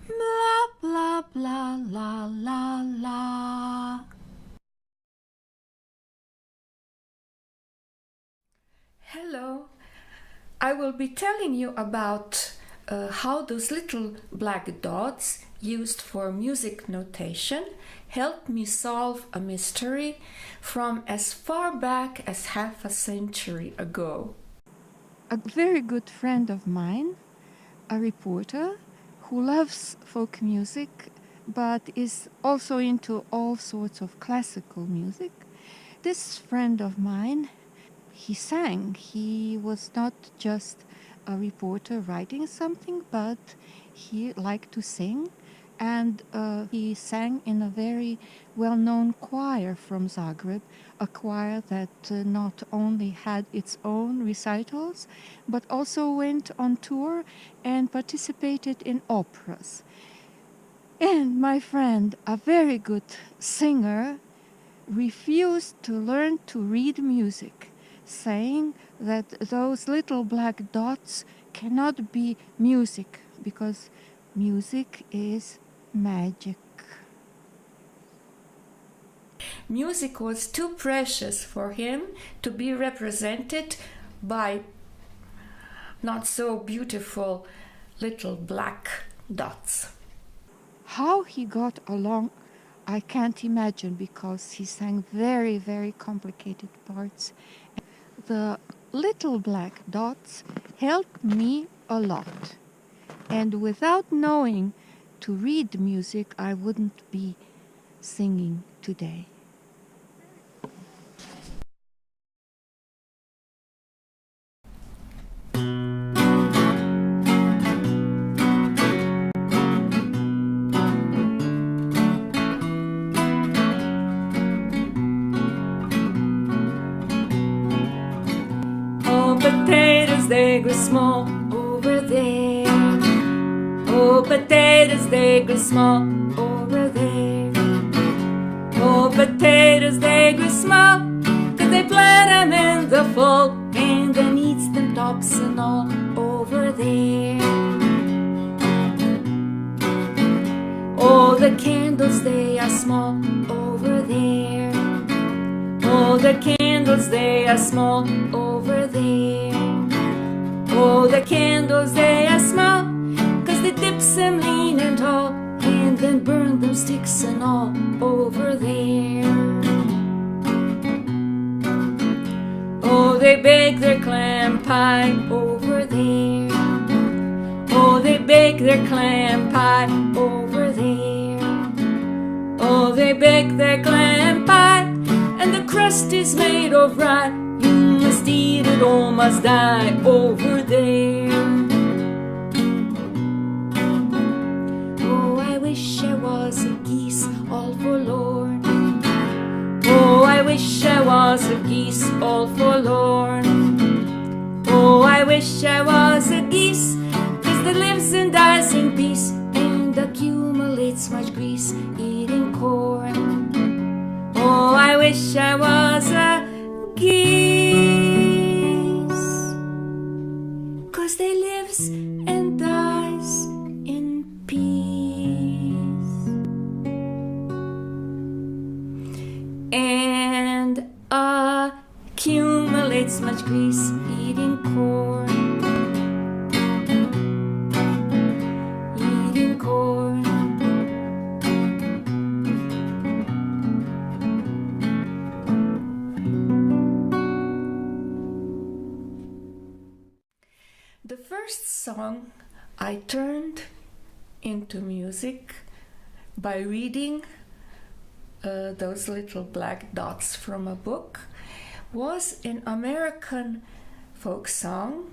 Bla bla bla la la la. Hello, I will be telling you about how those little black dots used for music notation helped me solve a mystery from as far back as half a century ago. A very good friend of mine, a reporter who loves folk music but is also into all sorts of classical music. This friend of mine, he sang. He was not just a reporter writing something, but he liked to sing. And he sang in a very well-known choir from Zagreb, a choir that not only had its own recitals, but also went on tour and participated in operas. And my friend, a very good singer, refused to learn to read music, saying that those little black dots cannot be music because music is magic. Music was too precious for him to be represented by not so beautiful little black dots. How he got along, I can't imagine, because he sang very, very complicated parts. The little black dots helped me a lot. And without knowing to read music, I wouldn't be singing today. Oh, potatoes, they grow small over there. Oh, potatoes, they grow small over there. Oh, potatoes, they grow small, 'cause they plant them in the fall, and then eats them tops and all over there. Oh, the candles, they are small over there. Oh, the candles, they are small over there. Oh, the candles, they are small, 'cause they dip them lean and tall, and then burn them sticks and all over there. Oh, they bake their clam pie over there. Oh, they bake their clam pie over there. Oh, they bake their clam pie, and the crust is made of rye. You must eat it or must die over there. Oh, I wish I was a geese all forlorn. Oh, I wish I was a geese all forlorn. Oh, I wish I was a geese, 'cause that lives and dies in peace, and accumulates much grease eating corn. Oh, I wish I was a geese, 'cause they lives and dies in peace, and accumulates much grease eating corn. Eating corn. The first song I turned into music by reading those little black dots from a book was an American folk song.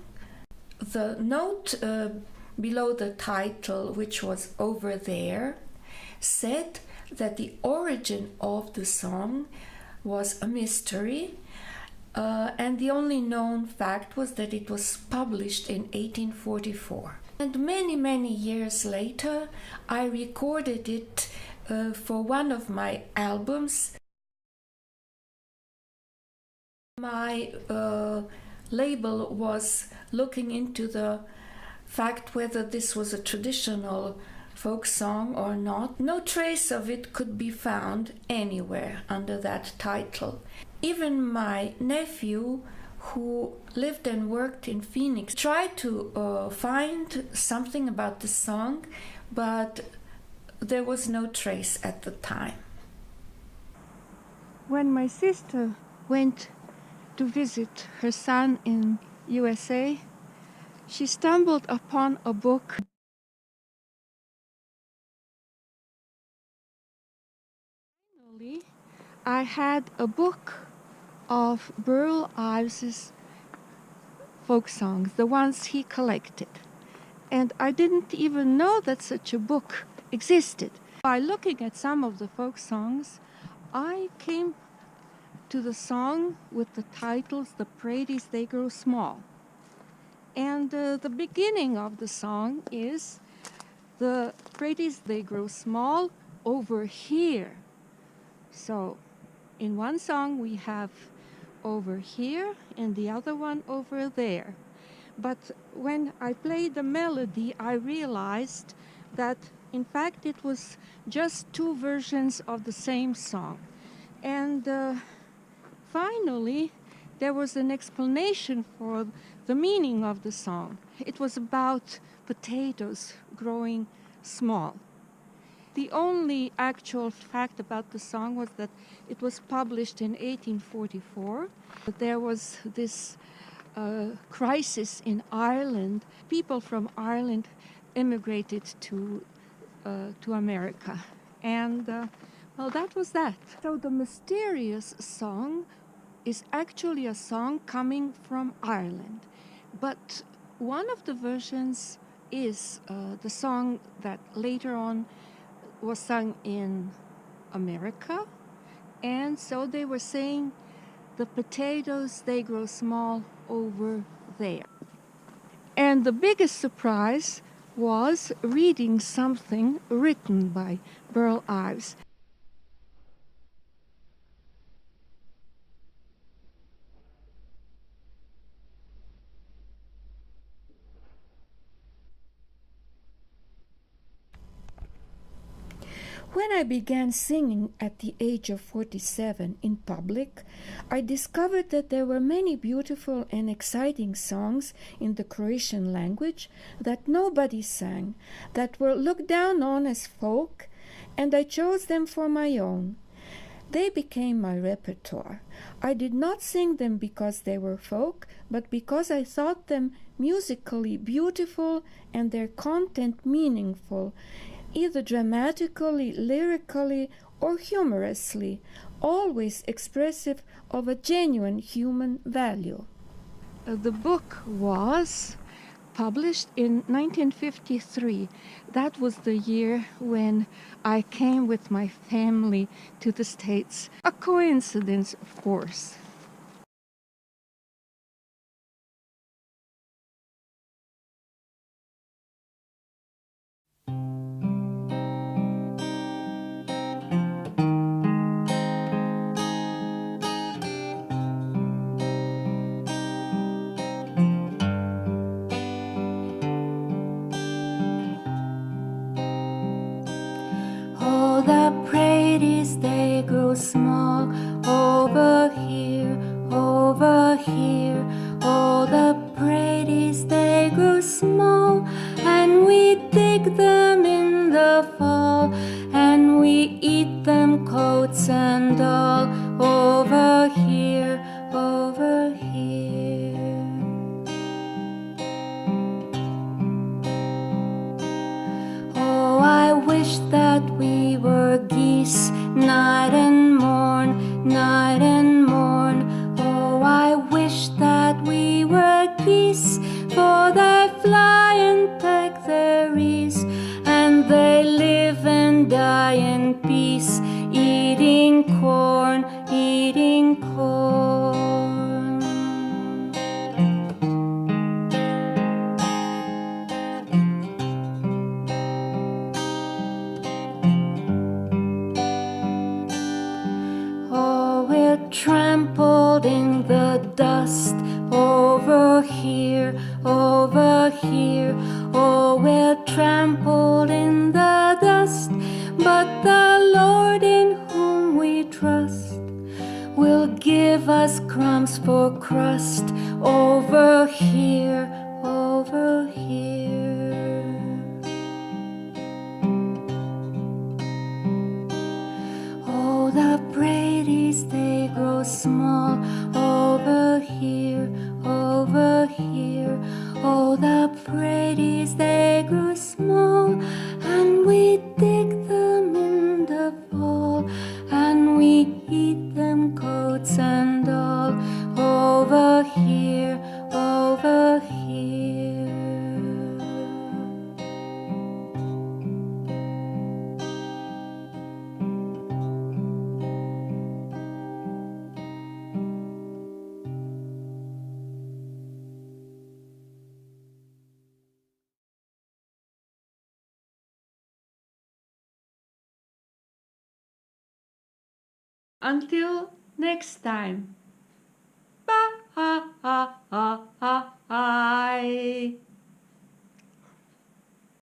The note below the title, which was Over There, said that the origin of the song was a mystery. And the only known fact was that it was published in 1844. And many, many years later, I recorded it for one of my albums. My label was looking into the fact whether this was a traditional folk song or not, no trace of it could be found anywhere under that title. Even my nephew, who lived and worked in Phoenix, tried to find something about the song, but there was no trace at the time. When my sister went to visit her son in USA, she stumbled upon a book. Finally, I had a book of Burl Ives's folk songs, the ones he collected. And I didn't even know that such a book existed. By looking at some of the folk songs, I came to the song with the titles, The Praties, They Grow Small. And the beginning of the song is, The Praties, They Grow Small over here. So in one song we have over here and the other one over there. But when I played the melody, I realized that in fact it was just two versions of the same song. And finally there was an explanation for the meaning of the song. It was about potatoes growing small. The only actual fact about the song was that it was published in 1844. There was this crisis in Ireland. People from Ireland immigrated to America. And well, that was that. So the mysterious song is actually a song coming from Ireland. But one of the versions is the song that later on was sung in America. And so they were saying, the potatoes, they grow small over there. And the biggest surprise was reading something written by Burl Ives. When I began singing at the age of 47 in public, I discovered that there were many beautiful and exciting songs in the Croatian language that nobody sang, that were looked down on as folk, and I chose them for my own. They became my repertoire. I did not sing them because they were folk, but because I thought them musically beautiful and their content meaningful, either dramatically, lyrically, or humorously, always expressive of a genuine human value. The book was published in 1953. That was the year when I came with my family to the States. A coincidence, of course. The Praties, they grow small over here, over here. Oh, the Praties, they grow small, and we dig them in the fall, and we eat them coats and all over here, over here. Oh, I wish that we were geese, night and morn, night and morn. Oh, I wish that we were geese, for they fly and take their ease, and they live and die in peace, eating corn, eating corn. Trampled in the dust over here, over here. Oh, we're trampled in the give us crumbs for crust over here, over here. Oh, the Praties, they grow small over here, over here. Oh, the Praties, they grow small, and we dig them in the fall, and we eat them coats and all over here, over here. Until next time. Ba-ah-ah-ah-ah-ah.